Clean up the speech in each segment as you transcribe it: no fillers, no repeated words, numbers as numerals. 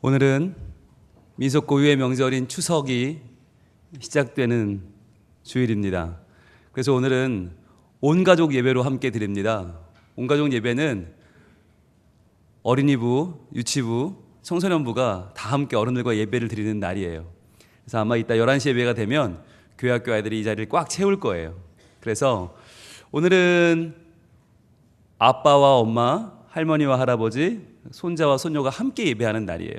오늘은 민속 고유의 명절인 추석이 시작되는 주일입니다. 그래서 오늘은 온가족 예배로 함께 드립니다. 온가족 예배는 어린이부, 유치부, 청소년부가 다 함께 어른들과 예배를 드리는 날이에요. 그래서 아마 이따 11시 예배가 되면 교회 학교 아이들이 이 자리를 꽉 채울 거예요. 그래서 오늘은 아빠와 엄마, 할머니와 할아버지, 손자와 손녀가 함께 예배하는 날이에요.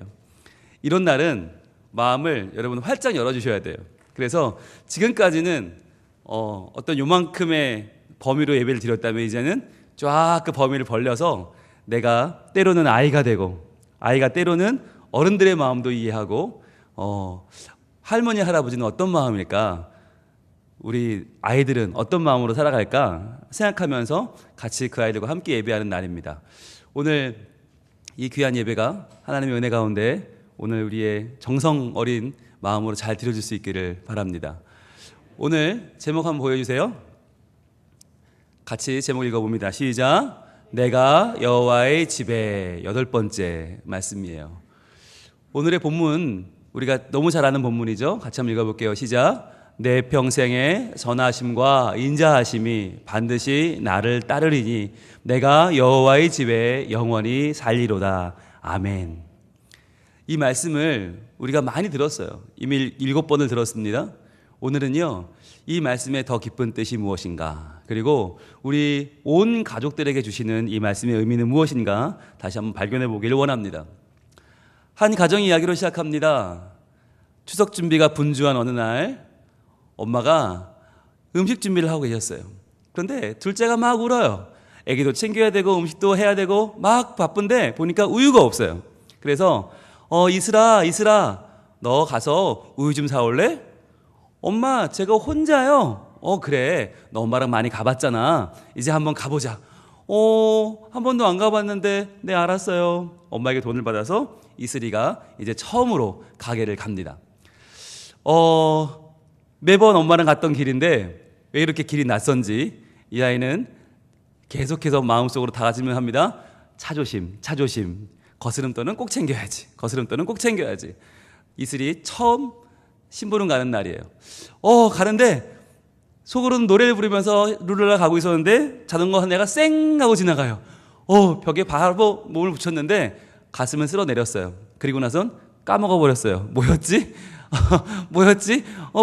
이런 날은 마음을 여러분 활짝 열어주셔야 돼요. 그래서 지금까지는 어떤 요만큼의 범위로 예배를 드렸다면 이제는 쫙 그 범위를 벌려서 내가 때로는 아이가 되고, 아이가 때로는 어른들의 마음도 이해하고, 할머니 할아버지는 어떤 마음일까, 우리 아이들은 어떤 마음으로 살아갈까 생각하면서 같이 그 아이들과 함께 예배하는 날입니다. 오늘 이 귀한 예배가 하나님의 은혜 가운데 오늘 우리의 정성 어린 마음으로 잘 드려줄 수 있기를 바랍니다. 오늘 제목 한번 보여주세요. 같이 제목 읽어봅니다. 시작. 내가 여호와의 집에 8번째 말씀이에요. 오늘의 본문 우리가 너무 잘 아는 본문이죠. 같이 한번 읽어볼게요. 시작. 내 평생의 선하심과 인자하심이 반드시 나를 따르리니 내가 여호와의 집에 영원히 살리로다. 아멘. 이 말씀을 우리가 많이 들었어요. 이미 7번을 들었습니다. 오늘은요, 이 말씀의 더 깊은 뜻이 무엇인가, 그리고 우리 온 가족들에게 주시는 이 말씀의 의미는 무엇인가 다시 한번 발견해 보기를 원합니다. 한 가정 이야기로 시작합니다. 추석 준비가 분주한 어느 날 엄마가 음식 준비를 하고 계셨어요. 그런데 둘째가 막 울어요. 애기도 챙겨야 되고 음식도 해야 되고 막 바쁜데 보니까 우유가 없어요. 그래서 이슬아 너 가서 우유 좀 사올래? 엄마 제가 혼자요. 그래 너 엄마랑 많이 가봤잖아. 이제 한번 가보자. 한 번도 안 가봤는데 네 알았어요. 엄마에게 돈을 받아서 이슬이가 이제 처음으로 가게를 갑니다. 매번 엄마랑 갔던 길인데 왜 이렇게 길이 낯선지 이 아이는 계속해서 마음속으로 다짐을 합니다. 차조심. 거스름돈은 꼭 챙겨야지. 이슬이 처음 심부름 가는 날이에요. 가는데 속으로는 노래를 부르면서 룰루라 가고 있었는데 자전거 한 대가 쌩 하고 지나가요. 벽에 바로 몸을 붙였는데 가슴은 쓸어내렸어요. 그리고 나선 까먹어버렸어요. 뭐였지?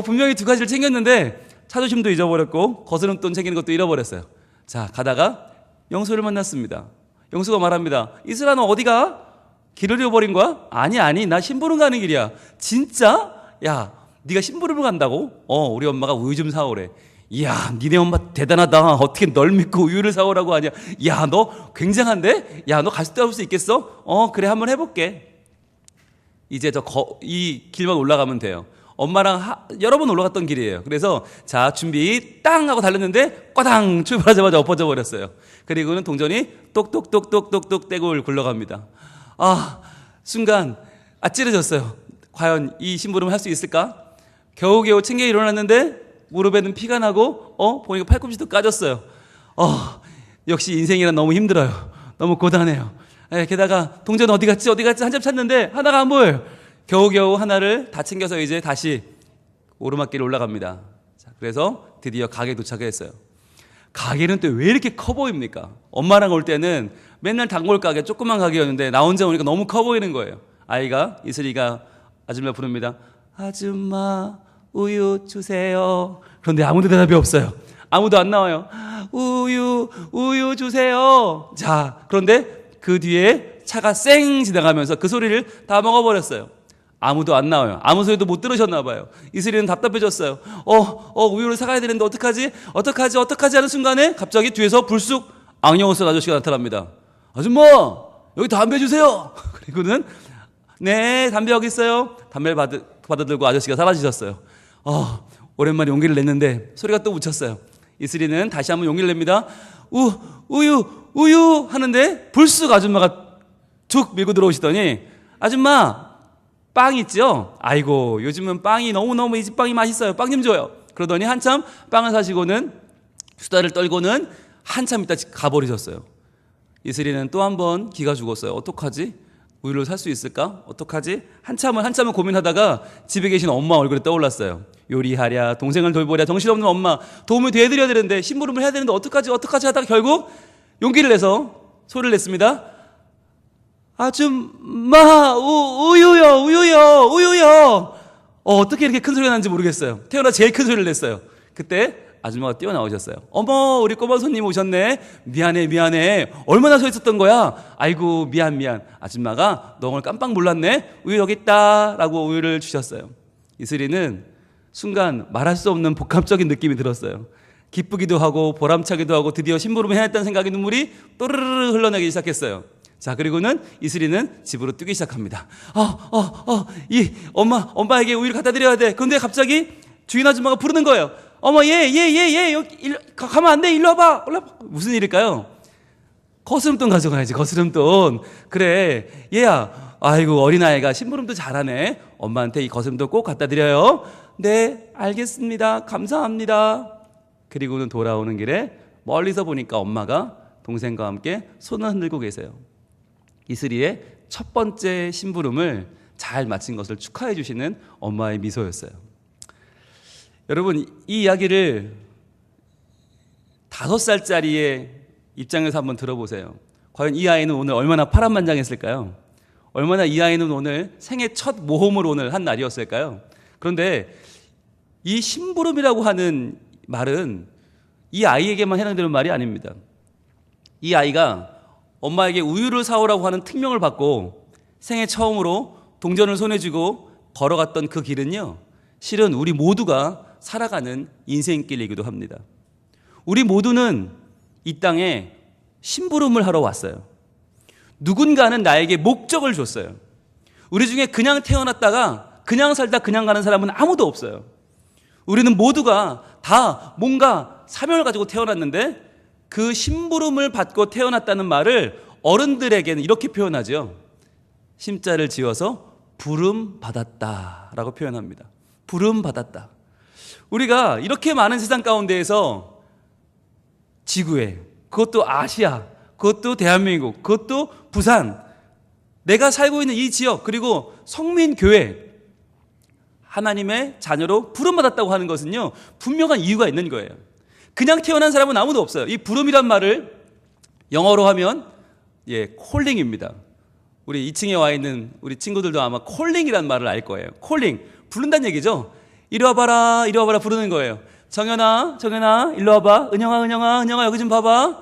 분명히 두 가지를 챙겼는데 차조심도 잊어버렸고 거스름돈 챙기는 것도 잃어버렸어요. 자, 가다가 영수를 만났습니다. 영수가 말합니다. 이슬아 너 어디가? 길을 잃어버린 거야? 아니 나 심부름 가는 길이야. 진짜? 야 네가 심부름을 간다고? 우리 엄마가 우유 좀 사오래. 이야 니네 엄마 대단하다. 어떻게 널 믿고 우유를 사오라고 하냐. 야 너 굉장한데? 야 너 갈 수 있겠어? 그래 한번 해볼게. 이제 이 길만 올라가면 돼요. 엄마랑 여러 번 올라갔던 길이에요. 그래서 자 준비 땅 하고 달렸는데 꽈당 출발하자마자 엎어져 버렸어요. 그리고는 동전이 똑똑똑똑똑똑 떼고 굴러갑니다. 순간 아찔해졌어요. 과연 이 심부름을 할 수 있을까? 겨우겨우 챙겨 일어났는데 무릎에는 피가 나고 보니까 팔꿈치도 까졌어요. 역시 인생이란 너무 힘들어요. 너무 고단해요. 게다가 동전 어디 갔지 한참 찾는데 하나가 안 보여요. 겨우겨우 하나를 다 챙겨서 이제 다시 오르막길을 올라갑니다. 자, 그래서 드디어 가게에 도착을 했어요. 가게는 또 왜 이렇게 커 보입니까? 엄마랑 올 때는 맨날 단골 가게 조그만 가게였는데 나 혼자 오니까 너무 커 보이는 거예요. 이슬이가 아줌마 부릅니다. 아줌마 우유 주세요. 그런데 아무도 대답이 없어요. 아무도 안 나와요. 우유 주세요. 자, 그런데 그 뒤에 차가 쌩 지나가면서 그 소리를 다 먹어버렸어요. 아무도 안 나와요. 아무 소리도 못 들으셨나 봐요. 이슬이는 답답해졌어요. 우유를 사가야 되는데 어떡하지 하는 순간에 갑자기 뒤에서 불쑥 악령을 쓴 아저씨가 나타납니다. 아줌마 여기 담배 주세요. 그리고는 네 담배 여기 있어요. 담배를 받아들고 아저씨가 사라지셨어요. 오랜만에 용기를 냈는데 소리가 또 묻혔어요. 이슬이는 다시 한번 용기를 냅니다. 우유 하는데 불쑥 아줌마가 툭 밀고 들어오시더니 아줌마 빵 있죠? 아이고 요즘은 빵이 너무너무 이 집 빵이 맛있어요. 빵 좀 줘요. 그러더니 한참 빵을 사시고는 수다를 떨고는 한참 있다 가버리셨어요. 이슬이는 또 한 번 기가 죽었어요. 어떡하지? 우유를 살 수 있을까? 어떡하지? 한참을 고민하다가 집에 계신 엄마 얼굴이 떠올랐어요. 요리하랴, 동생을 돌보랴, 정신없는 엄마, 도움을 대드려야 되는데, 심부름을 해야 되는데 어떡하지 하다가 결국 용기를 내서 소리를 냈습니다. 아줌마, 우유요. 어떻게 이렇게 큰 소리가 나는지 모르겠어요. 태어나 제일 큰 소리를 냈어요. 그때 아줌마가 뛰어나오셨어요. 어머, 우리 꼬마 손님 오셨네. 미안해. 얼마나 서 있었던 거야? 아이고, 미안. 아줌마가 너 오늘 깜빡 몰랐네. 우유 여기 있다. 라고 우유를 주셨어요. 이슬이는 순간 말할 수 없는 복합적인 느낌이 들었어요. 기쁘기도 하고 보람차기도 하고 드디어 심부름을 해냈다는 생각에 눈물이 또르르르 흘러내기 시작했어요. 자, 그리고는 이슬이는 집으로 뛰기 시작합니다. 엄마에게 우유를 갖다 드려야 돼. 그런데 갑자기 주인 아줌마가 부르는 거예요. 어머, 여기 가면 안 돼. 일로 와봐. 무슨 일일까요? 거스름돈 가져가야지, 거스름돈. 그래, 얘야. 아이고, 어린아이가 심부름도 잘하네. 엄마한테 이 거스름돈 꼭 갖다 드려요. 네, 알겠습니다. 감사합니다. 그리고는 돌아오는 길에 멀리서 보니까 엄마가 동생과 함께 손을 흔들고 계세요. 이슬이의 첫 번째 심부름을 잘 마친 것을 축하해 주시는 엄마의 미소였어요. 여러분, 이 이야기를 5살짜리의 입장에서 한번 들어보세요. 과연 이 아이는 오늘 얼마나 파란만장했을까요? 얼마나 이 아이는 오늘 생애 첫 모험을 오늘 한 날이었을까요? 그런데 이 심부름이라고 하는 말은 이 아이에게만 해당되는 말이 아닙니다. 이 아이가 엄마에게 우유를 사오라고 하는 특명을 받고 생애 처음으로 동전을 손에 쥐고 걸어갔던 그 길은요, 실은 우리 모두가 살아가는 인생길이기도 합니다. 우리 모두는 이 땅에 심부름을 하러 왔어요. 누군가는 나에게 목적을 줬어요. 우리 중에 그냥 태어났다가 그냥 살다 그냥 가는 사람은 아무도 없어요. 우리는 모두가 다 뭔가 사명을 가지고 태어났는데, 그 심부름을 받고 태어났다는 말을 어른들에게는 이렇게 표현하죠. 심자를 지어서 부름 받았다 라고 표현합니다. 부름 받았다. 우리가 이렇게 많은 세상 가운데에서 지구에, 그것도 아시아, 그것도 대한민국, 그것도 부산, 내가 살고 있는 이 지역, 그리고 성민교회, 하나님의 자녀로 부름받았다고 하는 것은요, 분명한 이유가 있는 거예요. 그냥 태어난 사람은 아무도 없어요. 이 부름이란 말을 영어로 하면 콜링입니다. 우리 2층에 와 있는 우리 친구들도 아마 콜링이란 말을 알 거예요. 콜링, 부른다는 얘기죠. 이리 와봐라 부르는 거예요. 정연아 일로 와봐. 은영아 여기 좀 봐봐.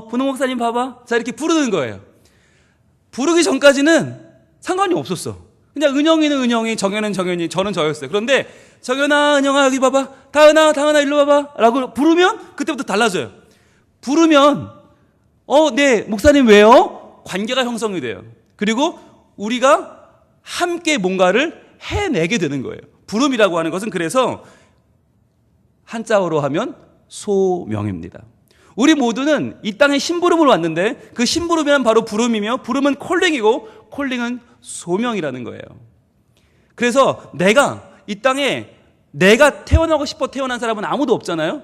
분홍 목사님 봐봐. 자, 이렇게 부르는 거예요. 부르기 전까지는 상관이 없었어. 그냥 은영이는 은영이, 정연은 정연이, 저는 저였어요. 그런데 정연아, 은영아 여기 봐봐. 다은아 일로 와봐 라고 부르면 그때부터 달라져요. 부르면 네 목사님 왜요? 관계가 형성이 돼요. 그리고 우리가 함께 뭔가를 해내게 되는 거예요. 부름이라고 하는 것은 그래서 한자어로 하면 소명입니다. 우리 모두는 이 땅에 심부름을 왔는데, 그 심부름이란 바로 부름이며, 부름은 콜링이고 콜링은 소명이라는 거예요. 그래서 내가 이 땅에 내가 태어나고 싶어 태어난 사람은 아무도 없잖아요.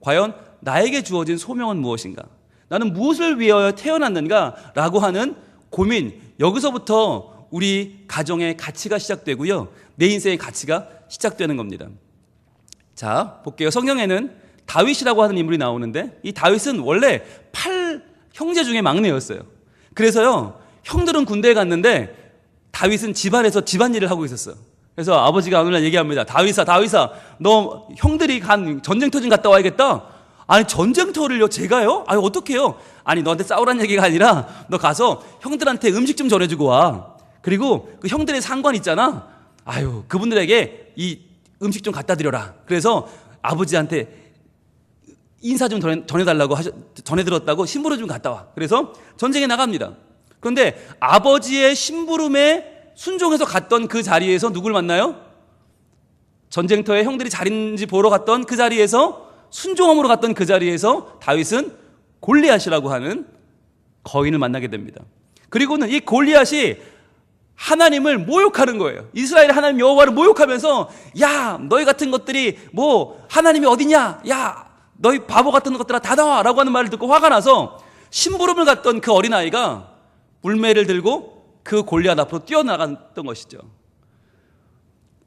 과연 나에게 주어진 소명은 무엇인가? 나는 무엇을 위하여 태어났는가? 라고 하는 고민, 여기서부터 우리 가정의 가치가 시작되고요, 내 인생의 가치가 시작되는 겁니다. 자, 볼게요. 성경에는 다윗이라고 하는 인물이 나오는데, 이 다윗은 원래 8형제 중에 막내였어요. 그래서요, 형들은 군대에 갔는데 다윗은 집안에서 집안일을 하고 있었어요. 그래서 아버지가 어느 날 얘기합니다. 다윗아 너 형들이 간 전쟁터 좀 갔다 와야겠다. 아니, 전쟁터를요? 제가요? 아니, 어떡해요? 아니, 너한테 싸우라는 얘기가 아니라 너 가서 형들한테 음식 좀 전해주고 와. 그리고 그 형들의 상관 있잖아, 아유, 그분들에게 이 음식 좀 갖다 드려라. 그래서 아버지한테 인사 좀 전해들었다고 심부름 좀 갔다 와. 그래서 전쟁에 나갑니다. 그런데 아버지의 심부름에 순종해서 갔던 그 자리에서 누굴 만나요? 전쟁터에 형들이 자리인지 보러 갔던 그 자리에서, 순종함으로 갔던 그 자리에서 다윗은 골리앗이라고 하는 거인을 만나게 됩니다. 그리고는 이 골리앗이 하나님을 모욕하는 거예요. 이스라엘 하나님 여호와를 모욕하면서, 야, 너희 같은 것들이 뭐 하나님이 어디냐, 야, 너희 바보 같은 것들아 다 나와 라고 하는 말을 듣고 화가 나서 심부름을 갔던 그 어린아이가 물매를 들고 그 골리앗 앞으로 뛰어나갔던 것이죠.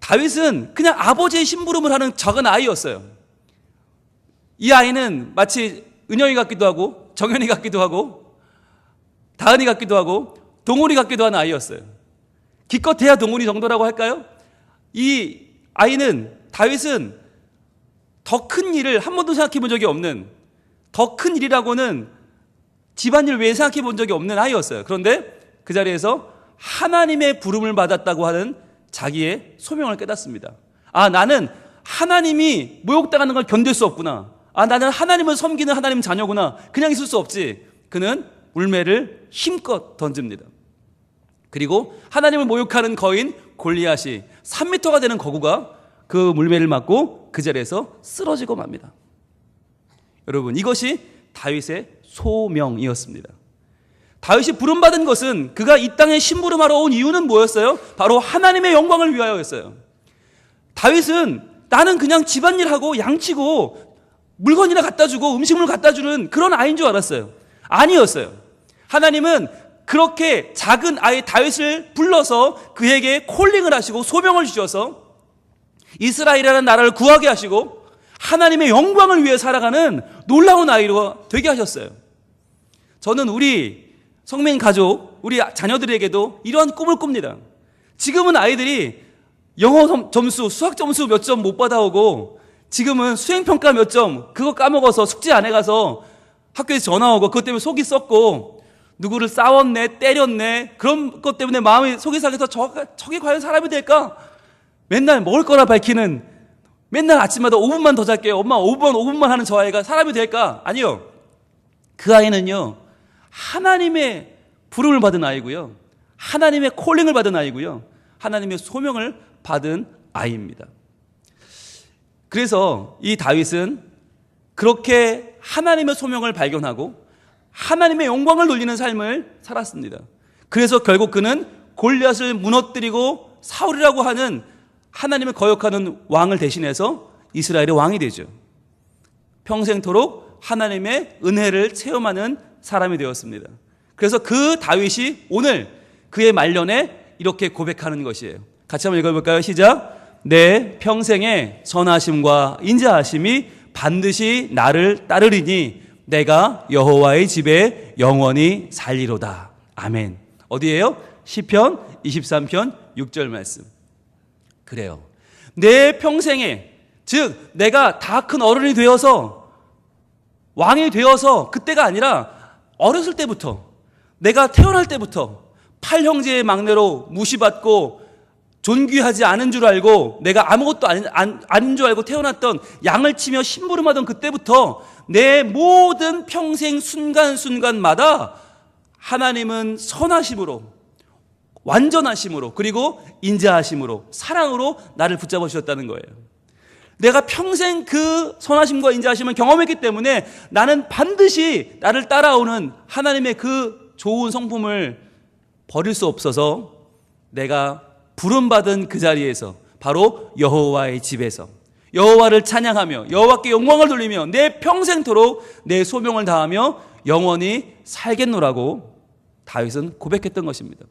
다윗은 그냥 아버지의 심부름을 하는 작은 아이였어요. 이 아이는 마치 은영이 같기도 하고 정현이 같기도 하고 다은이 같기도 하고 동훈이 같기도 한 아이였어요. 기껏해야 동훈이 정도라고 할까요? 이 아이는, 다윗은 더 큰 일을 한 번도 생각해 본 적이 없는, 더 큰 일이라고는 집안일 외에 생각해 본 적이 없는 아이였어요. 그런데 그 자리에서 하나님의 부름을 받았다고 하는 자기의 소명을 깨닫습니다. 아, 나는 하나님이 모욕당하는 걸 견딜 수 없구나. 아, 나는 하나님을 섬기는 하나님 자녀구나. 그냥 있을 수 없지. 그는 물매를 힘껏 던집니다. 그리고 하나님을 모욕하는 거인 골리앗이 3m가 되는 거구가 그 물매를 맞고 그 자리에서 쓰러지고 맙니다. 여러분, 이것이 다윗의 소명이었습니다. 다윗이 부름받은 것은, 그가 이 땅에 심부름하러 온 이유는 뭐였어요? 바로 하나님의 영광을 위하여였어요. 다윗은 나는 그냥 집안일하고 양치고 물건이나 갖다 주고 음식물 갖다 주는 그런 아이인 줄 알았어요. 아니었어요. 하나님은 그렇게 작은 아이 다윗을 불러서 그에게 콜링을 하시고 소명을 주셔서 이스라엘이라는 나라를 구하게 하시고 하나님의 영광을 위해 살아가는 놀라운 아이로 되게 하셨어요. 저는 우리 성민 가족, 우리 자녀들에게도 이러한 꿈을 꿉니다. 지금은 아이들이 영어 점수, 수학 점수 몇 점 못 받아오고, 지금은 수행평가 몇 점 그거 까먹어서 숙제 안 해가서 학교에서 전화 오고 그것 때문에 속이 썩고 누구를 싸웠네, 때렸네, 그런 것 때문에 마음이 속이 상해서 저게 과연 사람이 될까? 맨날 먹을 거라 밝히는, 맨날 아침마다 5분만 더 잘게요, 엄마 5분만 하는 저 아이가 사람이 될까? 아니요. 그 아이는요, 하나님의 부름을 받은 아이고요, 하나님의 콜링을 받은 아이고요, 하나님의 소명을 받은 아이입니다. 그래서 이 다윗은 그렇게 하나님의 소명을 발견하고 하나님의 영광을 돌리는 삶을 살았습니다. 그래서 결국 그는 골리앗을 무너뜨리고 사울이라고 하는 하나님을 거역하는 왕을 대신해서 이스라엘의 왕이 되죠. 평생토록 하나님의 은혜를 체험하는 사람이 되었습니다. 그래서 그 다윗이 오늘 그의 말년에 이렇게 고백하는 것이에요. 같이 한번 읽어볼까요? 시작. 내 평생의 선하심과 인자하심이 반드시 나를 따르리니 내가 여호와의 집에 영원히 살리로다. 아멘. 어디예요? 시편 23편 6절 말씀. 그래요. 내 평생에, 즉 내가 다 큰 어른이 되어서 왕이 되어서, 그때가 아니라 어렸을 때부터, 내가 태어날 때부터 8형제의 막내로 무시받고 존귀하지 않은 줄 알고, 내가 아무것도 아닌 줄 알고 태어났던, 양을 치며 심부름하던 그때부터 내 모든 평생 순간순간마다 하나님은 선하심으로, 완전하심으로, 그리고 인자하심으로, 사랑으로 나를 붙잡아 주셨다는 거예요. 내가 평생 그 선하심과 인자하심을 경험했기 때문에 나는 반드시 나를 따라오는 하나님의 그 좋은 성품을 버릴 수 없어서 내가 부름받은 그 자리에서, 바로 여호와의 집에서 여호와를 찬양하며 여호와께 영광을 돌리며 내 평생토록 내 소명을 다하며 영원히 살겠노라고 다윗은 고백했던 것입니다.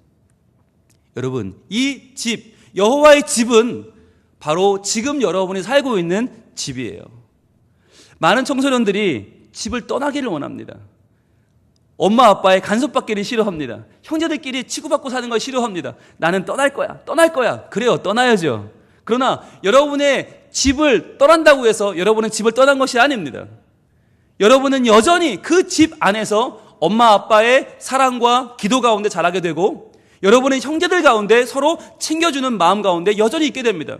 여러분, 이 집, 여호와의 집은 바로 지금 여러분이 살고 있는 집이에요. 많은 청소년들이 집을 떠나기를 원합니다. 엄마 아빠의 간섭받기를 싫어합니다. 형제들끼리 치고받고 사는 걸 싫어합니다. 나는 떠날 거야. 그래요, 떠나야죠. 그러나 여러분의 집을 떠난다고 해서 여러분은 집을 떠난 것이 아닙니다. 여러분은 여전히 그 집 안에서 엄마 아빠의 사랑과 기도 가운데 자라게 되고, 여러분의 형제들 가운데 서로 챙겨주는 마음 가운데 여전히 있게 됩니다.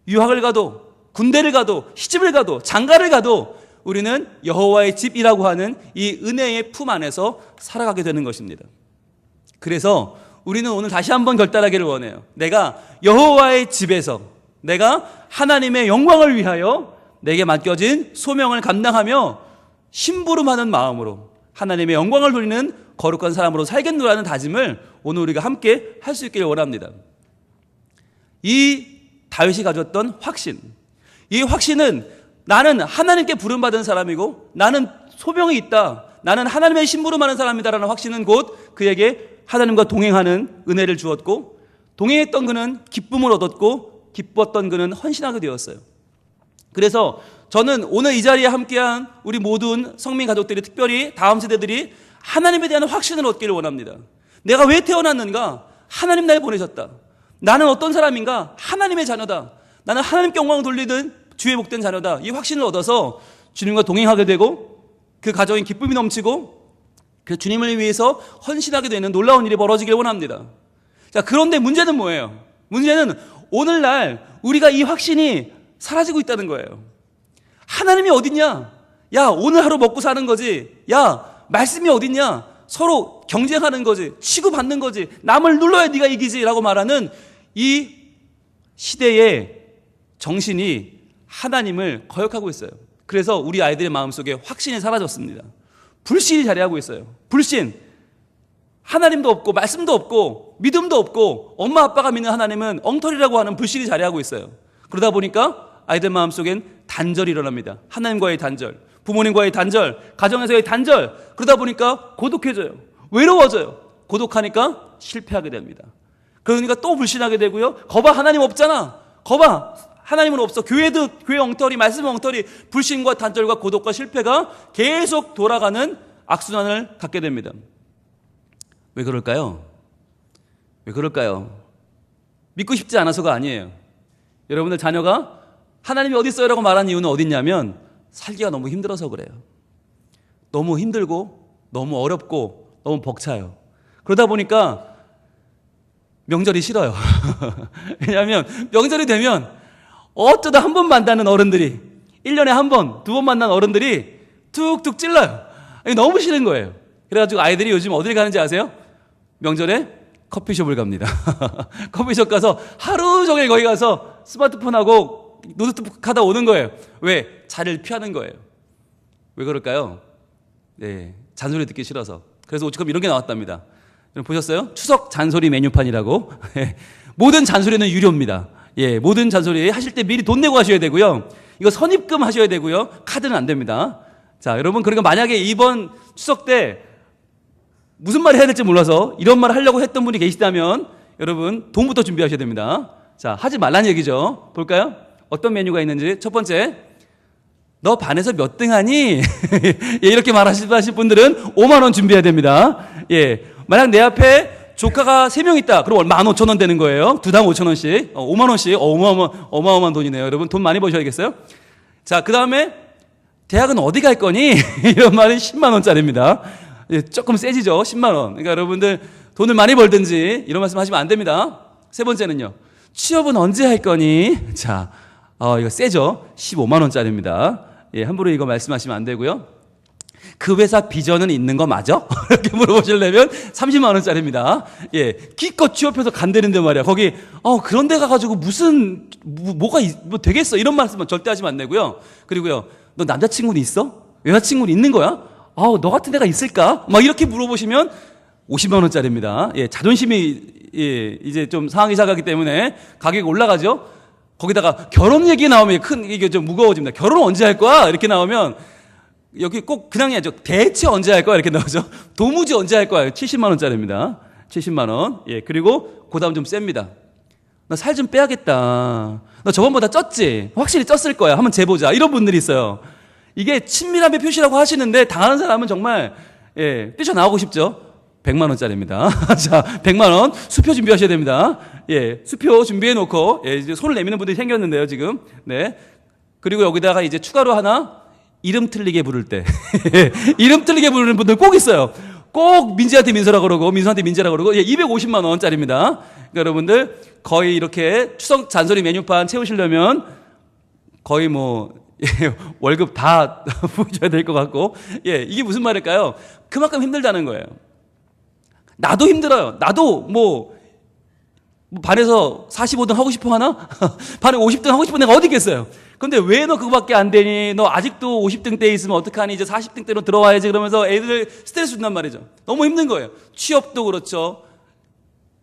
유학을 가도, 군대를 가도, 시집을 가도, 장가를 가도 우리는 여호와의 집이라고 하는 이 은혜의 품 안에서 살아가게 되는 것입니다. 그래서 우리는 오늘 다시 한번 결단하기를 원해요. 내가 여호와의 집에서, 내가 하나님의 영광을 위하여 내게 맡겨진 소명을 감당하며 심부름하는 마음으로 하나님의 영광을 돌리는 거룩한 사람으로 살겠노라는 다짐을 오늘 우리가 함께 할 수 있기를 원합니다. 이 다윗이 가졌던 확신, 이 확신은 나는 하나님께 부름받은 사람이고 나는 소명이 있다, 나는 하나님의 심부름하는 사람이다라는 확신은 곧 그에게 하나님과 동행하는 은혜를 주었고, 동행했던 그는 기쁨을 얻었고, 기뻤던 그는 헌신하게 되었어요. 그래서 저는 오늘 이 자리에 함께한 우리 모든 성민 가족들이, 특별히 다음 세대들이 하나님에 대한 확신을 얻기를 원합니다. 내가 왜 태어났는가? 하나님 날 보내셨다. 나는 어떤 사람인가? 하나님의 자녀다. 나는 하나님께 영광을 돌리는 주의 복된 자녀다. 이 확신을 얻어서 주님과 동행하게 되고, 그 가정에 기쁨이 넘치고, 그 주님을 위해서 헌신하게 되는 놀라운 일이 벌어지길 원합니다. 자, 그런데 문제는 뭐예요? 문제는 오늘날 우리가 이 확신이 사라지고 있다는 거예요. 하나님이 어딨냐? 야, 오늘 하루 먹고 사는 거지. 야, 말씀이 어딨냐? 서로 경쟁하는 거지. 치고받는 거지. 남을 눌러야 네가 이기지 라고 말하는 이 시대의 정신이 하나님을 거역하고 있어요. 그래서 우리 아이들의 마음속에 확신이 사라졌습니다. 불신이 자리하고 있어요. 불신. 하나님도 없고 말씀도 없고 믿음도 없고 엄마 아빠가 믿는 하나님은 엉터리라고 하는 불신이 자리하고 있어요. 그러다 보니까 아이들 마음속엔 단절이 일어납니다. 하나님과의 단절, 부모님과의 단절, 가정에서의 단절. 그러다 보니까 고독해져요. 외로워져요. 고독하니까 실패하게 됩니다. 그러니까 또 불신하게 되고요. 거봐, 하나님 없잖아. 거봐, 하나님은 없어. 교회도 교회 엉터리, 말씀 엉터리. 불신과 단절과 고독과 실패가 계속 돌아가는 악순환을 갖게 됩니다. 왜 그럴까요? 왜 그럴까요? 믿고 싶지 않아서가 아니에요. 여러분들 자녀가 하나님이 어디 있어요? 라고 말하는 이유는 어딨냐면 살기가 너무 힘들어서 그래요. 너무 힘들고 너무 어렵고 너무 벅차요. 그러다 보니까 명절이 싫어요. 왜냐하면 명절이 되면 어쩌다 한 번 만나는 어른들이, 1년에 한 번, 2번 만난 어른들이 툭툭 찔러요. 너무 싫은 거예요. 그래가지고 아이들이 요즘 어딜 가는지 아세요? 명절에 커피숍을 갑니다. 커피숍 가서 하루 종일 거기 가서 스마트폰하고 노트북 하다 오는 거예요. 왜? 자리를 피하는 거예요. 왜 그럴까요? 네, 잔소리 듣기 싫어서. 그래서 지금 이런 게 나왔답니다. 여러분 보셨어요? 추석 잔소리 메뉴판이라고. 모든 잔소리는 유료입니다. 예, 모든 잔소리 하실 때 미리 돈 내고 하셔야 되고요. 이거 선입금 하셔야 되고요. 카드는 안 됩니다. 자, 여러분, 그러니까 만약에 이번 추석 때 무슨 말을 해야 될지 몰라서 이런 말을 하려고 했던 분이 계시다면 여러분 돈부터 준비하셔야 됩니다. 자, 하지 말라는 얘기죠. 볼까요? 어떤 메뉴가 있는지. 첫 번째, 너 반에서 몇 등 하니? 예, 이렇게 말하실 분들은 5만 원 준비해야 됩니다. 예, 만약 내 앞에 조카가 3명 있다. 그럼 15,000원 되는 거예요. 두당 5,000원씩. 5만 원씩. 어마어마한 돈이네요. 여러분 돈 많이 버셔야겠어요? 자, 그 다음에 대학은 어디 갈 거니? 이런 말은 10만 원짜리입니다. 예, 조금 세지죠. 10만 원. 그러니까 여러분들 돈을 많이 벌든지 이런 말씀 하시면 안 됩니다. 세 번째는요. 취업은 언제 할 거니? 자, 이거 세죠. 15만 원짜리입니다. 예, 함부로 이거 말씀하시면 안 되고요. 그 회사 비전은 있는 거 맞아? 이렇게 물어보시려면 30만 원짜리입니다. 예, 기껏 취업해서 간다는데 말이야. 거기 그런 데 가가지고 무슨 뭐가 되겠어? 이런 말씀은 절대 하시면 안 되고요. 그리고요, 너 남자친구는 있어? 여자친구는 있는 거야? 너 같은 애가 있을까? 막 이렇게 물어보시면 50만 원짜리입니다. 예, 자존심이 이제 좀 상황이 시작하기 때문에 가격이 올라가죠. 거기다가 결혼 얘기 나오면 이게 좀 무거워집니다. 결혼 언제 할 거야? 이렇게 나오면 여기 꼭 그냥 해야죠. 대체 언제 할 거야? 이렇게 나오죠. 도무지 언제 할 거야? 70만 원짜리입니다. 70만 원. 예, 그리고 그 다음 좀 셉니다. 나 살 좀 빼야겠다. 너 저번보다 쪘지? 확실히 쪘을 거야. 한번 재보자. 이런 분들이 있어요. 이게 친밀함의 표시라고 하시는데 당하는 사람은 정말 뛰쳐나오고 싶죠. 100만 원짜리입니다. 자, 100만 원 수표 준비하셔야 됩니다. 예, 수표 준비해 놓고 이제 손을 내미는 분들이 생겼는데요, 지금. 네. 그리고 여기다가 이제 추가로 하나 이름 틀리게 부를 때 이름 틀리게 부르는 분들 꼭 있어요. 꼭 민지한테 민서라고 그러고 민서한테 민재라고 그러고 250만 원짜리입니다. 그러니까 여러분들 거의 이렇게 추석 잔소리 메뉴판 채우시려면 거의 월급 다 부어줘야 될 것 같고, 예, 이게 무슨 말일까요? 그만큼 힘들다는 거예요. 나도 힘들어요. 나도 반에서 45등 하고 싶어 하나? 반에 50등 하고 싶은 애가 어디 있겠어요? 근데 왜 너 그거밖에 안 되니? 너 아직도 50등대에 있으면 어떡하니? 이제 40등대로 들어와야지. 그러면서 애들 스트레스 준단 말이죠. 너무 힘든 거예요. 취업도 그렇죠.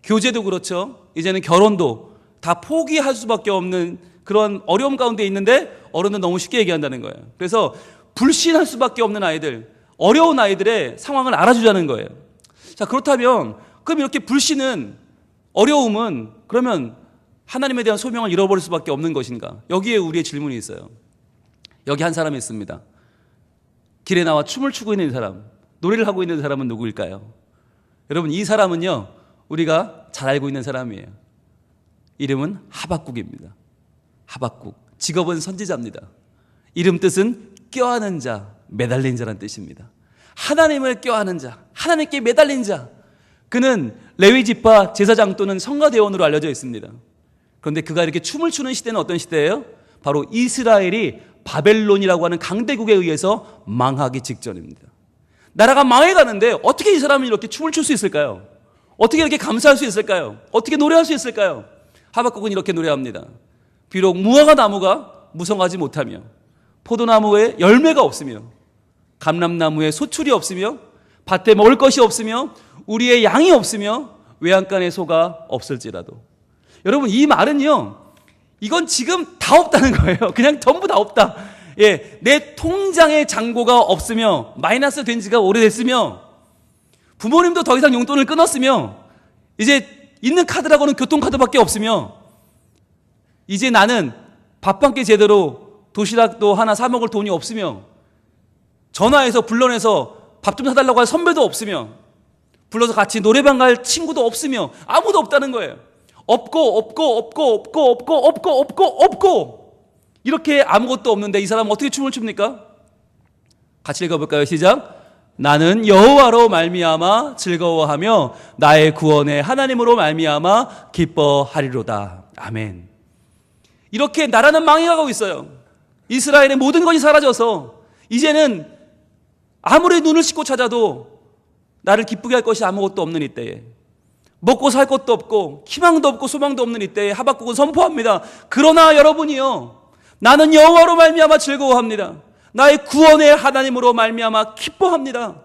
교제도 그렇죠. 이제는 결혼도 다 포기할 수밖에 없는 그런 어려움 가운데 있는데 어른은 너무 쉽게 얘기한다는 거예요. 그래서 불신할 수밖에 없는 아이들, 어려운 아이들의 상황을 알아주자는 거예요. 자, 그렇다면 그럼 이렇게 불신은, 어려움은 그러면 하나님에 대한 소명을 잃어버릴 수밖에 없는 것인가? 여기에 우리의 질문이 있어요. 여기 한 사람이 있습니다. 길에 나와 춤을 추고 있는 사람, 노래를 하고 있는 사람은 누구일까요? 여러분, 이 사람은요, 우리가 잘 알고 있는 사람이에요. 이름은 하박국입니다. 하박국. 직업은 선지자입니다. 이름 뜻은 껴안은 자, 매달린 자란 뜻입니다. 하나님을 껴안은 자, 하나님께 매달린 자. 그는 레위 지파 제사장 또는 성가대원으로 알려져 있습니다. 그런데 그가 이렇게 춤을 추는 시대는 어떤 시대예요? 바로 이스라엘이 바벨론이라고 하는 강대국에 의해서 망하기 직전입니다. 나라가 망해가는데 어떻게 이 사람이 이렇게 춤을 출 수 있을까요? 어떻게 이렇게 감사할 수 있을까요? 어떻게 노래할 수 있을까요? 하박국은 이렇게 노래합니다. 비록 무화과 나무가 무성하지 못하며 포도나무에 열매가 없으며 감람나무에 소출이 없으며 밭에 먹을 것이 없으며 우리의 양이 없으며 외양간에 소가 없을지라도. 여러분, 이 말은요, 이건 지금 다 없다는 거예요. 그냥 전부 다 없다. 예, 내 통장에 잔고가 없으며 마이너스 된 지가 오래됐으며 부모님도 더 이상 용돈을 끊었으며 이제 있는 카드라고는 교통카드밖에 없으며 이제 나는 밥 한 끼 제대로 도시락도 하나 사 먹을 돈이 없으며 전화해서 불러내서 밥 좀 사달라고 할 선배도 없으며 불러서 같이 노래방 갈 친구도 없으며 아무도 없다는 거예요. 없고 이렇게 아무것도 없는데 이 사람은 어떻게 춤을 춥니까? 같이 읽어볼까요? 시작. 나는 여호와로 말미암아 즐거워하며 나의 구원의 하나님으로 말미암아 기뻐하리로다. 아멘. 이렇게 나라는 망해가고 있어요. 이스라엘의 모든 것이 사라져서 이제는 아무리 눈을 씻고 찾아도 나를 기쁘게 할 것이 아무것도 없는 이때에, 먹고 살 것도 없고 희망도 없고 소망도 없는 이때에 하박국은 선포합니다. 그러나 여러분이요, 나는 여호와로 말미암아 즐거워합니다. 나의 구원의 하나님으로 말미암아 기뻐합니다.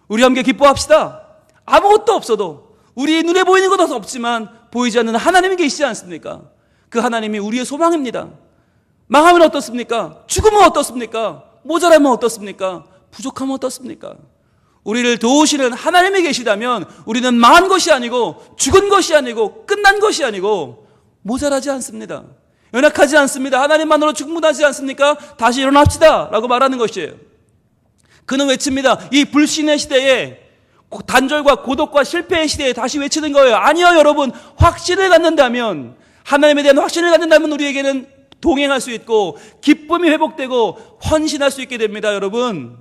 우리 함께 기뻐합시다. 아무것도 없어도, 우리 눈에 보이는 것은 없지만 보이지 않는 하나님이 계시지 않습니까? 그 하나님이 우리의 소망입니다. 망하면 어떻습니까? 죽으면 어떻습니까? 모자라면 어떻습니까? 부족하면 어떻습니까? 우리를 도우시는 하나님이 계시다면 우리는 망한 것이 아니고 죽은 것이 아니고 끝난 것이 아니고 모자라지 않습니다. 연약하지 않습니다. 하나님만으로 충분하지 않습니까? 다시 일어납시다 라고 말하는 것이에요. 그는 외칩니다. 이 불신의 시대에, 단절과 고독과 실패의 시대에 다시 외치는 거예요. 아니요, 여러분. 확신을 갖는다면, 하나님에 대한 확신을 갖는다면 우리에게는 동행할 수 있고 기쁨이 회복되고 헌신할 수 있게 됩니다. 여러분,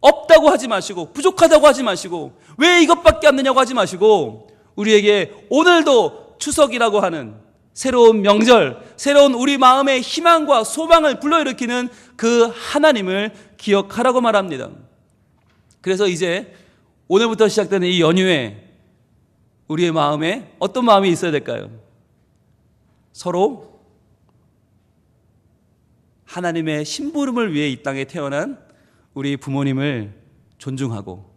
없다고 하지 마시고 부족하다고 하지 마시고 왜 이것밖에 안 되냐고 하지 마시고 우리에게 오늘도 추석이라고 하는 새로운 명절, 새로운 우리 마음의 희망과 소망을 불러일으키는 그 하나님을 기억하라고 말합니다. 그래서 이제 오늘부터 시작되는 이 연휴에 우리의 마음에 어떤 마음이 있어야 될까요? 서로 하나님의 심부름을 위해 이 땅에 태어난 우리 부모님을 존중하고,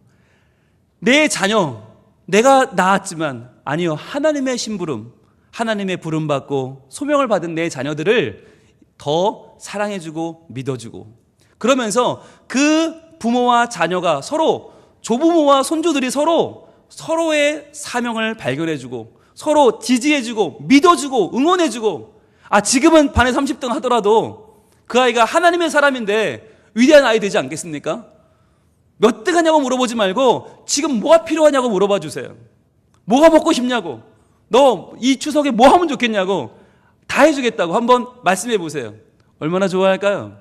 내 자녀, 내가 낳았지만 아니요, 하나님의 심부름, 하나님의 부름받고 소명을 받은 내 자녀들을 더 사랑해주고 믿어주고, 그러면서 그 부모와 자녀가 서로, 조부모와 손주들이 서로의 사명을 발견해주고 서로 지지해주고 믿어주고 응원해주고, 지금은 반에 30등 하더라도 그 아이가 하나님의 사람인데 위대한 아이 되지 않겠습니까? 몇 등 하냐고 물어보지 말고 지금 뭐가 필요하냐고 물어봐 주세요. 뭐가 먹고 싶냐고, 너 이 추석에 뭐 하면 좋겠냐고 다 해주겠다고 한번 말씀해 보세요. 얼마나 좋아할까요?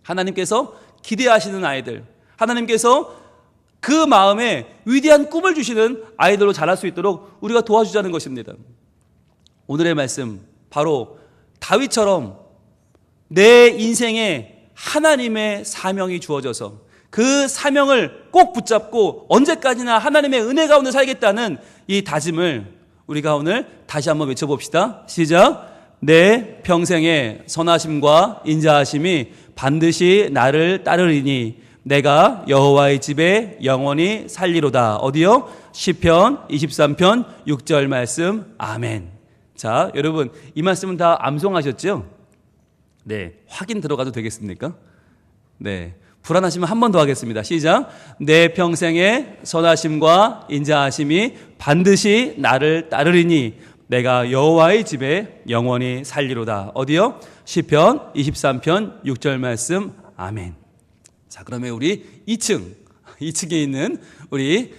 하나님께서 기대하시는 아이들, 하나님께서 그 마음에 위대한 꿈을 주시는 아이들로 자랄 수 있도록 우리가 도와주자는 것입니다. 오늘의 말씀, 바로 다윗처럼 내 인생에 하나님의 사명이 주어져서 그 사명을 꼭 붙잡고 언제까지나 하나님의 은혜 가운데 살겠다는 이 다짐을 우리가 오늘 다시 한번 외쳐봅시다. 시작. 내 평생의 선하심과 인자하심이 반드시 나를 따르리니 내가 여호와의 집에 영원히 살리로다. 어디요? 시편 23편 6절 말씀. 아멘. 자, 여러분, 이 말씀은 다 암송하셨죠? 네, 확인 들어가도 되겠습니까? 네, 불안하시면 한 번 더 하겠습니다. 시작. 내 평생의 선하심과 인자하심이 반드시 나를 따르리니 내가 여호와의 집에 영원히 살리로다. 어디요? 시편 23편 6절 말씀. 아멘. 자, 그러면 우리 2층에 있는 우리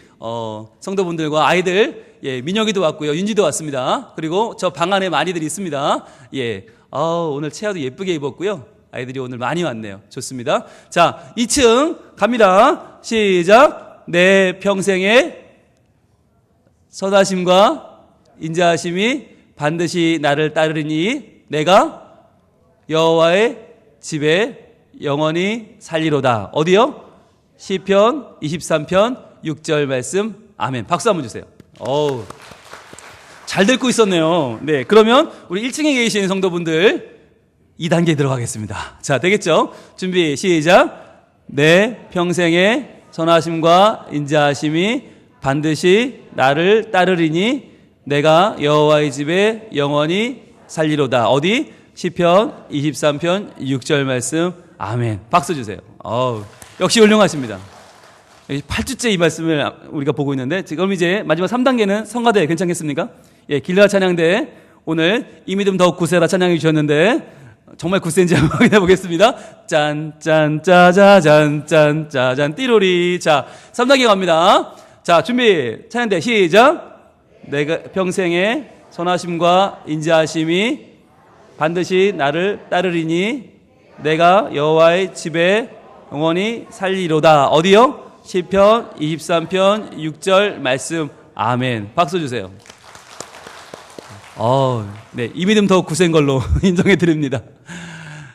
성도분들과 아이들, 민혁이도 왔고요, 윤지도 왔습니다. 그리고 저 방 안에 많이들 있습니다. 오늘 체어도 예쁘게 입었고요. 아이들이 오늘 많이 왔네요. 좋습니다. 자, 2층 갑니다. 시작. 내 평생의 선하심과 인자하심이 반드시 나를 따르리니 내가 여호와의 집에 영원히 살리로다. 어디요? 시편 23편 6절 말씀. 아멘. 박수 한번 주세요. 잘 듣고 있었네요. 네, 그러면 우리 1층에 계신 성도분들 2단계 들어가겠습니다. 자, 되겠죠? 준비 시작. 내 평생의 선하심과 인자하심이 반드시 나를 따르리니 내가 여호와의 집에 영원히 살리로다. 어디? 시편 23편 6절 말씀. 아멘. 박수 주세요. 역시 훌륭하십니다. 8주째 이 말씀을 우리가 보고 있는데 지금 이제 마지막 3단계는 성가대 괜찮겠습니까? 길라 찬양대 오늘 이 믿음 더욱 굳세라 찬양해 주셨는데 정말 굳센지 한번 확인해 보겠습니다. 짠짠 짜자잔 짠짜잔 띠로리. 자, 3단계 갑니다. 자, 준비 찬양대 시작. 내가 평생의 선하심과 인자하심이 반드시 나를 따르리니 내가 여호와의 집에 영원히 살리로다. 어디요? 시편 23편 6절 말씀. 아멘. 박수 주세요. 네, 이 믿음 더욱 굳센 걸로 인정해 드립니다.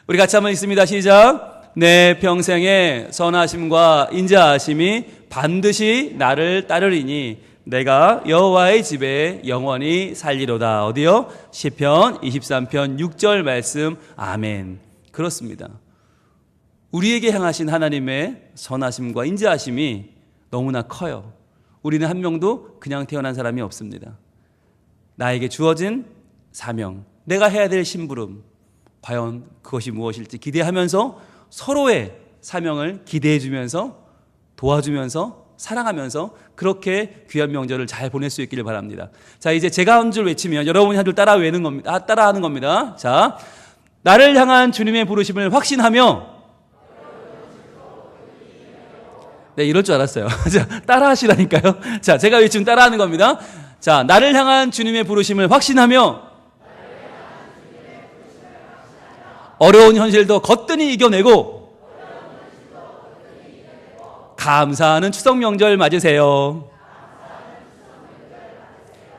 우리 같이 한번 읽습니다. 시작. 내 평생의 선하심과 인자하심이 반드시 나를 따르리니 내가 여호와의 집에 영원히 살리로다. 어디요? 시편 23편 6절 말씀. 아멘. 그렇습니다. 우리에게 향하신 하나님의 선하심과 인자하심이 너무나 커요. 우리는 한 명도 그냥 태어난 사람이 없습니다. 나에게 주어진 사명, 내가 해야 될 심부름, 과연 그것이 무엇일지 기대하면서 서로의 사명을 기대해주면서 도와주면서 사랑하면서 그렇게 귀한 명절을 잘 보낼 수 있기를 바랍니다. 자, 이제 제가 한 줄 외치면 여러분이 한 줄 따라하는 겁니다. 자, 나를 향한 주님의 부르심을 확신하며, 네, 이럴 줄 알았어요. 자, 따라하시라니까요. 자, 제가 외치면 따라하는 겁니다. 자, 나를 향한 주님의 부르심을 확신하며 어려운 현실도 거뜬히 이겨내고 감사하는 추석 명절 맞으세요.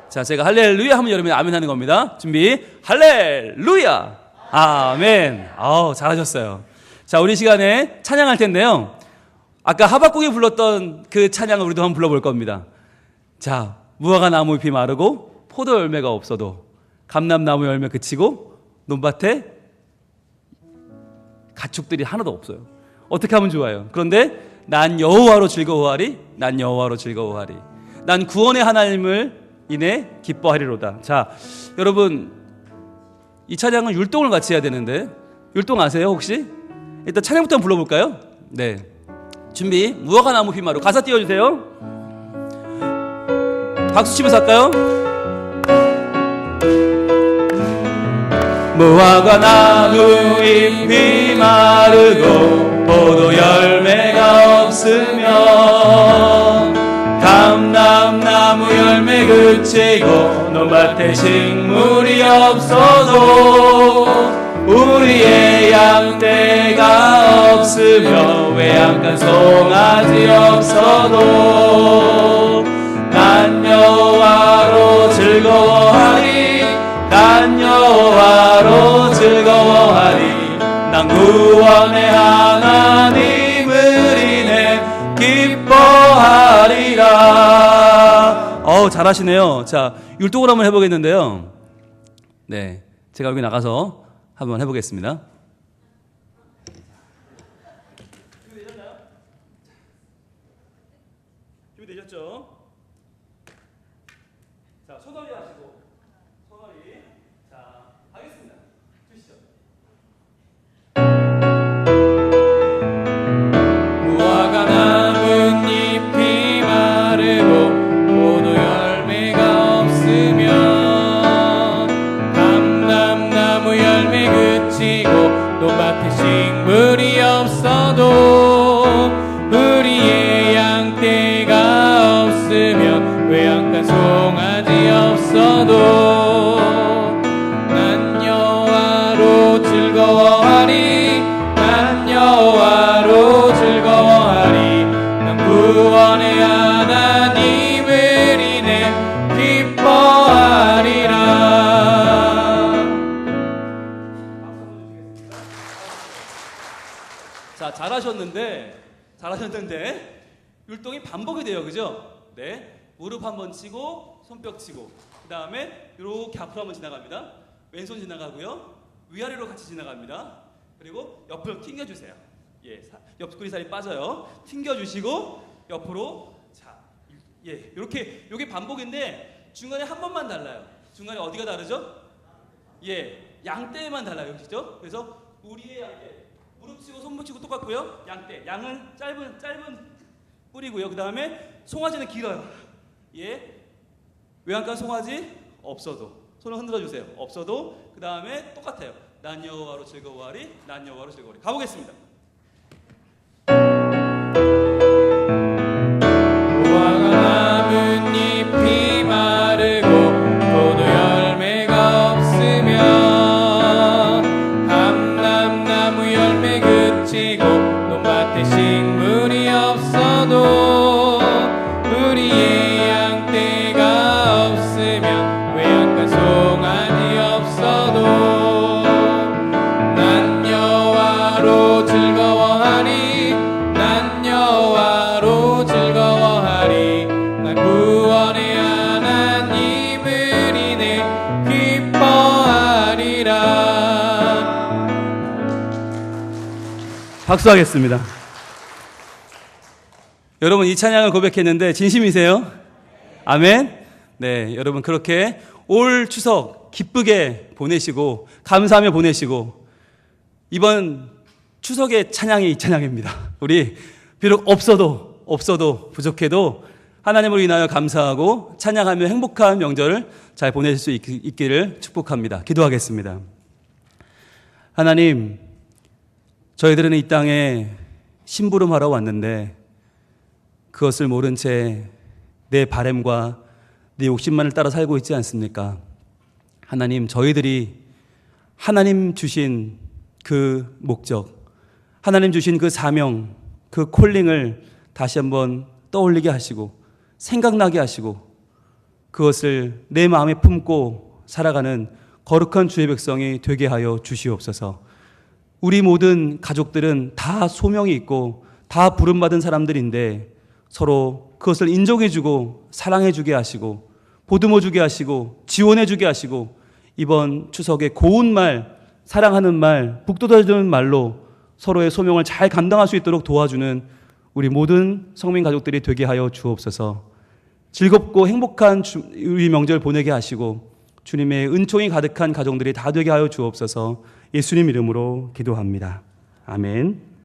자, 제가 할렐루야 하면 여러분이 아멘 하는 겁니다. 준비, 할렐루야, 아멘. 잘하셨어요. 자, 우리 시간에 찬양할 텐데요. 아까 하박국이 불렀던 그 찬양을 우리도 한번 불러볼 겁니다. 자, 무화과 나무 잎이 마르고 포도 열매가 없어도 감람나무 열매 그치고 논밭에 가축들이 하나도 없어요. 어떻게 하면 좋아요? 그런데 난 여호와로 즐거워하리, 난 여호와로 즐거워하리, 난 구원의 하나님을 인해 기뻐하리로다. 자, 여러분, 이 찬양은 율동을 같이 해야 되는데 율동 아세요 혹시? 일단 찬양부터 한번 불러볼까요? 네, 준비. 무화과 나무 잎이 마르고 가사 띄워주세요. 박수 치면서 할까요? 무화과 나무 잎이 마르고 포도 열매가 없으며 감람나무 열매 그치고 논밭에 식물이 없어도 우리의 양떼가 없으며 외양간 송아지 없어도 난 여호와로 즐거워하리, 난 여호와로 즐거워하리, 난 구원의 하나님을 인해 기뻐하리라. 잘하시네요. 자, 율동을 한번 해보겠는데요. 네, 제가 여기 나가서 한번 해보겠습니다. 준비되셨죠? 자, 손허리 하시고, 손허리. 자, 하겠습니다. 주시죠. 없어도 난 여호와로 즐거워하리. 난 여호와로 즐거워하리. 난 구원의 하나님을 인해 기뻐하리라. 자, 잘하셨는데 율동이 반복이 돼요, 그죠? 네, 무릎 한번 치고 손뼉 치고, 그 다음에 이렇게 앞으로 한번 지나갑니다. 왼손 지나가고요, 위아래로 같이 지나갑니다. 그리고 옆으로 튕겨주세요. 예, 옆구리살이 빠져요. 튕겨주시고 옆으로, 자, 예, 이렇게 요게 반복인데 중간에 한 번만 달라요. 중간에 어디가 다르죠? 예, 양떼만 달라요, 그죠? 그래서 우리의 양떼, 무릎 치고 손목 치고 똑같고요. 양떼, 양은 짧은 뿌리고요. 그 다음에 송아지는 길어요. 예, 외양간 송아지 없어도 손을 흔들어 주세요. 없어도. 그 다음에 똑같아요. 난 여호와로 즐거워하리. 난 여호와로 즐거워하리. 가보겠습니다. 무화과 나뭇잎이 마르고 포도 열매가 없으면 감람나무 열매 그치고 논밭에 식물이 없어도 우리의 양떼가 없으면 외양간 송아지 없어도 난 여호와로 즐거워하리. 난 여호와로 즐거워하리. 난 구원의 하나님을 인해 기뻐하리라. 박수하겠습니다. 여러분, 이 찬양을 고백했는데 진심이세요? 아멘. 네, 여러분 그렇게 올 추석 기쁘게 보내시고 감사하며 보내시고, 이번 추석의 찬양이 이 찬양입니다. 우리 비록 없어도 부족해도 하나님을 인하여 감사하고 찬양하며 행복한 명절을 잘 보내실 수 있기를 축복합니다. 기도하겠습니다. 하나님, 저희들은 이 땅에 심부름하러 왔는데 그것을 모른 채 내 바램과 내 욕심만을 따라 살고 있지 않습니까? 하나님, 저희들이 하나님 주신 그 목적, 하나님 주신 그 사명, 그 콜링을 다시 한번 떠올리게 하시고 생각나게 하시고 그것을 내 마음에 품고 살아가는 거룩한 주의 백성이 되게 하여 주시옵소서. 우리 모든 가족들은 다 소명이 있고 다 부름받은 사람들인데 서로 그것을 인정해주고 사랑해주게 하시고 보듬어주게 하시고 지원해주게 하시고 이번 추석에 고운 말, 사랑하는 말, 북돋아주는 말로 서로의 소명을 잘 감당할 수 있도록 도와주는 우리 모든 성민 가족들이 되게 하여 주옵소서. 즐겁고 행복한 우리 명절 보내게 하시고 주님의 은총이 가득한 가정들이 다 되게 하여 주옵소서. 예수님 이름으로 기도합니다. 아멘.